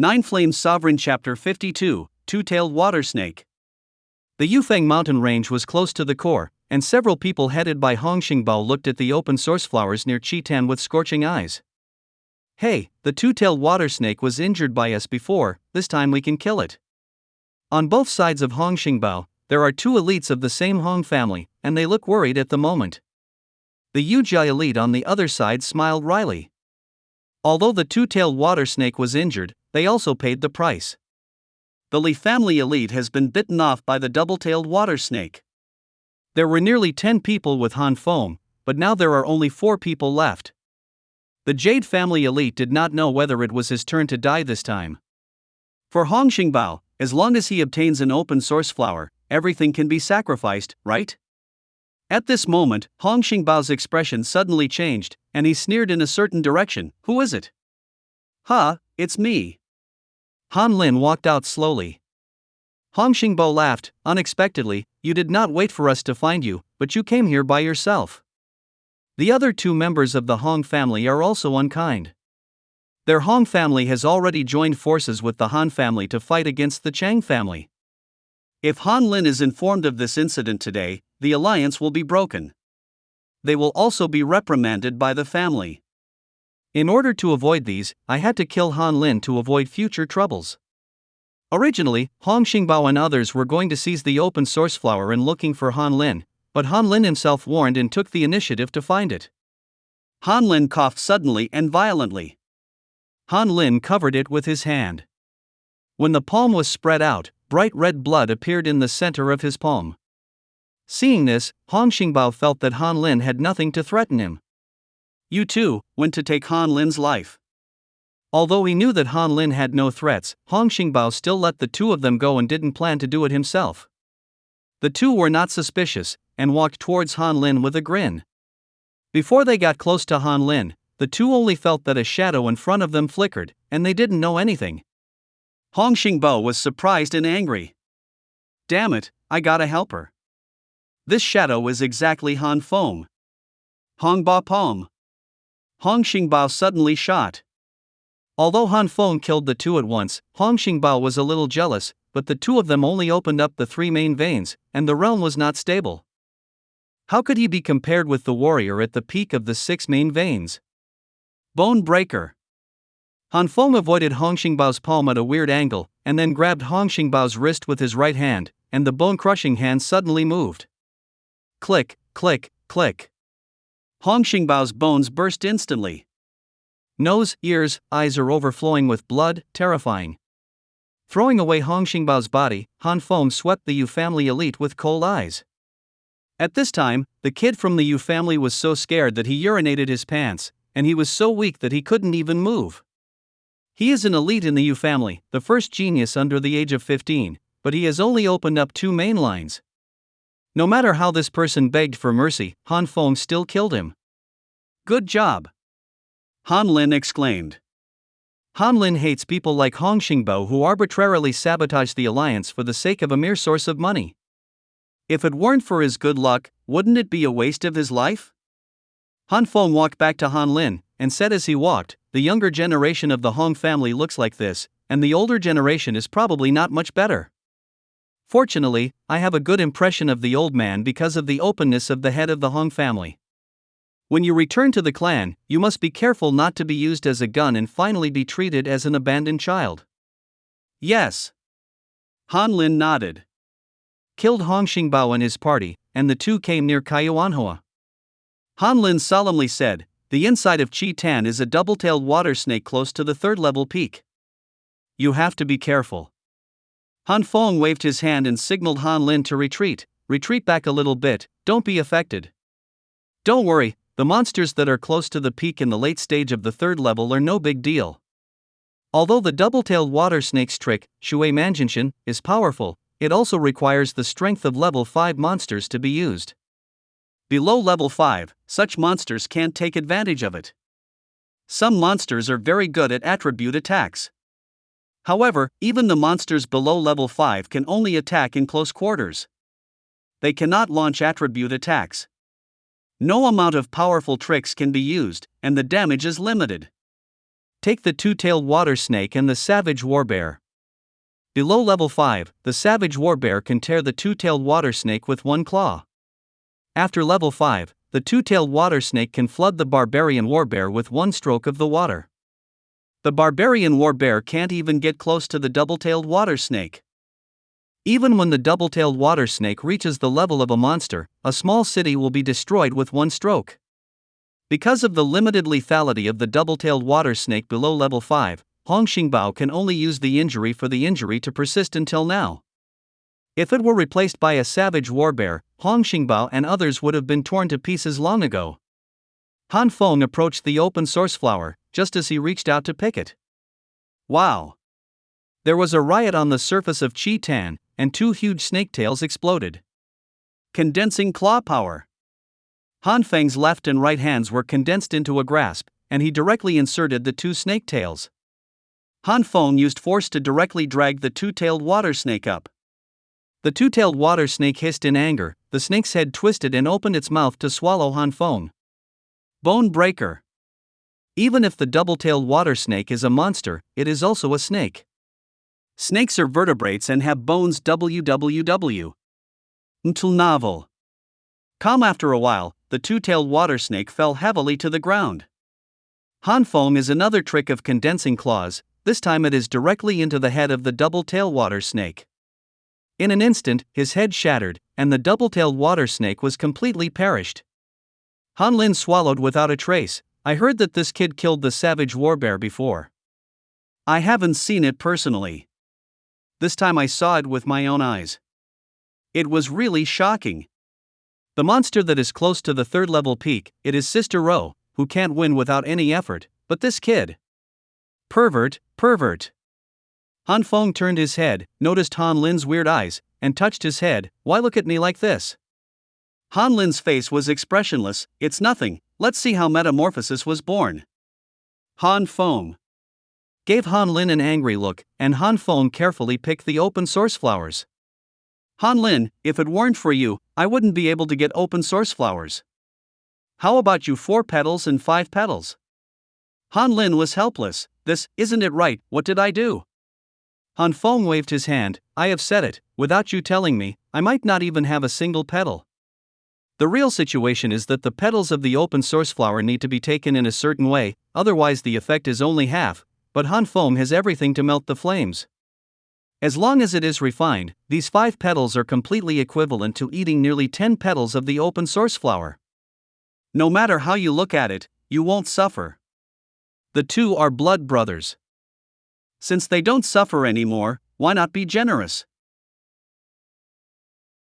Nine Flames Sovereign Chapter 52, Two-Tailed Water Snake. The Yufeng mountain range was close to the core, and several people headed by Hong Xingbao looked at the open source flowers near Chitan with scorching eyes. Hey, the two-tailed water snake was injured by us before, this time we can kill it. On both sides of Hong Xingbao, there are two elites of the same Hong family, and they look worried at the moment. The Yujia elite on the other side smiled wryly. Although the two-tailed water snake was injured, they also paid the price. The Li family elite has been bitten off by the double-tailed water snake. There were nearly 10 people with Han Feng, but now there are only 4 people left. The Jade family elite did not know whether it was his turn to die this time. For Hong Xingbao, as long as he obtains an open source flower, everything can be sacrificed, right? At this moment, Hong Xingbao's expression suddenly changed, and he sneered in a certain direction. Who is it? Ha, it's me. Han Lin walked out slowly. Hong Xingbao laughed, unexpectedly. You did not wait for us to find you, but you came here by yourself. The other 2 members of the Hong family are also unkind. Their Hong family has already joined forces with the Han family to fight against the Chang family. If Han Lin is informed of this incident today, the alliance will be broken. They will also be reprimanded by the family. In order to avoid these, I had to kill Han Lin to avoid future troubles. Originally, Hong Xingbao and others were going to seize the open source flower and looking for Han Lin, but Han Lin himself warned and took the initiative to find it. Han Lin coughed suddenly and violently. Han Lin covered it with his hand. When the palm was spread out, bright red blood appeared in the center of his palm. Seeing this, Hong Xingbao felt that Han Lin had nothing to threaten him. You too went to take Han Lin's life. Although he knew that Han Lin had no threats, Hong Xingbao still let the 2 of them go and didn't plan to do it himself. The 2 were not suspicious, and walked towards Han Lin with a grin. Before they got close to Han Lin, the 2 only felt that a shadow in front of them flickered, and they didn't know anything. Hong Xingbao was surprised and angry. Damn it, I gotta help her. This shadow is exactly Han Feng. Hong Ba Pom. Hong Xingbao suddenly shot. Although Han Feng killed the 2 at once, Hong Xingbao was a little jealous, but the 2 of them only opened up the 3 main veins, and the realm was not stable. How could he be compared with the warrior at the peak of the 6 main veins? Bone Breaker. Han Feng avoided Hong Xingbao's palm at a weird angle, and then grabbed Hong Xingbao's wrist with his right hand, and the bone-crushing hand suddenly moved. Click, click, click. Hong Xingbao's bones burst instantly. Nose, ears, eyes are overflowing with blood, terrifying. Throwing away Hong Xingbao's body, Han Feng swept the Yu family elite with cold eyes. At this time, the kid from the Yu family was so scared that he urinated his pants, and he was so weak that he couldn't even move. He is an elite in the Yu family, the first genius under the age of 15, but he has only opened up 2 main lines. No matter how this person begged for mercy, Han Feng still killed him. Good job! Han Lin exclaimed. Han Lin hates people like Hong Xingbao who arbitrarily sabotage the alliance for the sake of a mere source of money. If it weren't for his good luck, wouldn't it be a waste of his life? Han Feng walked back to Han Lin, and said as he walked, the younger generation of the Hong family looks like this, and the older generation is probably not much better. Fortunately, I have a good impression of the old man because of the openness of the head of the Hong family. When you return to the clan, you must be careful not to be used as a gun and finally be treated as an abandoned child. Yes. Han Lin nodded. Killed Hong Xingbao and his party, and the 2 came near Kaiuanhua. Han Lin solemnly said, the inside of Chitan is a double-tailed water snake close to the 3rd level peak. You have to be careful. Han Feng waved his hand and signaled Han Lin to retreat. Retreat back a little bit, don't be affected. Don't worry, the monsters that are close to the peak in the late stage of the 3rd level are no big deal. Although the double-tailed water snake's trick, Shui Manjinshan, is powerful, it also requires the strength of level 5 monsters to be used. Below level 5, such monsters can't take advantage of it. Some monsters are very good at attribute attacks. However, even the monsters below level 5 can only attack in close quarters. They cannot launch attribute attacks. No amount of powerful tricks can be used, and the damage is limited. Take the two-tailed water snake and the savage warbear. Below level 5, the savage warbear can tear the two-tailed water snake with one claw. After level 5, the two-tailed water snake can flood the barbarian warbear with one stroke of the water. The barbarian warbear can't even get close to the double-tailed water snake. Even when the double-tailed water snake reaches the level of a monster, a small city will be destroyed with one stroke. Because of the limited lethality of the double-tailed water snake below level 5, Hong Xingbao can only use the injury for the injury to persist until now. If it were replaced by a savage warbear, Hong Xingbao and others would have been torn to pieces long ago. Han Feng approached the open source flower, just as he reached out to pick it. Wow! There was a riot on the surface of Chi-Tan, and two huge snake tails exploded. Condensing claw power. Han Feng's left and right hands were condensed into a grasp, and he directly inserted the two snake tails. Han Feng used force to directly drag the two-tailed water snake up. The two-tailed water snake hissed in anger, the snake's head twisted and opened its mouth to swallow Han Feng. Bone breaker. Even if the double-tailed water snake is a monster, it is also a snake. Snakes are vertebrates and have bones. www. Until novel. Calm. After a while, the two-tailed water snake fell heavily to the ground. Han Feng is another trick of condensing claws, this time it is directly into the head of the double-tailed water snake. In an instant, his head shattered, and the double-tailed water snake was completely perished. Han Lin swallowed without a trace. I heard that this kid killed the savage warbear before. I haven't seen it personally. This time I saw it with my own eyes. It was really shocking. The monster that is close to the third level peak, it is Sister Ro, who can't win without any effort, but this kid. Pervert. Han Feng turned his head, noticed Han Lin's weird eyes, and touched his head. Why look at me like this? Han Lin's face was expressionless. It's nothing, let's see how metamorphosis was born. Han Feng gave Han Lin an angry look, and Han Feng carefully picked the open source flowers. Han Lin, if it weren't for you, I wouldn't be able to get open source flowers. How about you 4 petals and 5 petals? Han Lin was helpless. This isn't it right, what did I do? Han Feng waved his hand. I have said it, without you telling me, I might not even have a single petal. The real situation is that the petals of the open source flower need to be taken in a certain way, otherwise the effect is only half, but Han Feng has everything to melt the flames. As long as it is refined, these 5 petals are completely equivalent to eating nearly 10 petals of the open source flower. No matter how you look at it, you won't suffer. The two are blood brothers. Since they don't suffer anymore, why not be generous?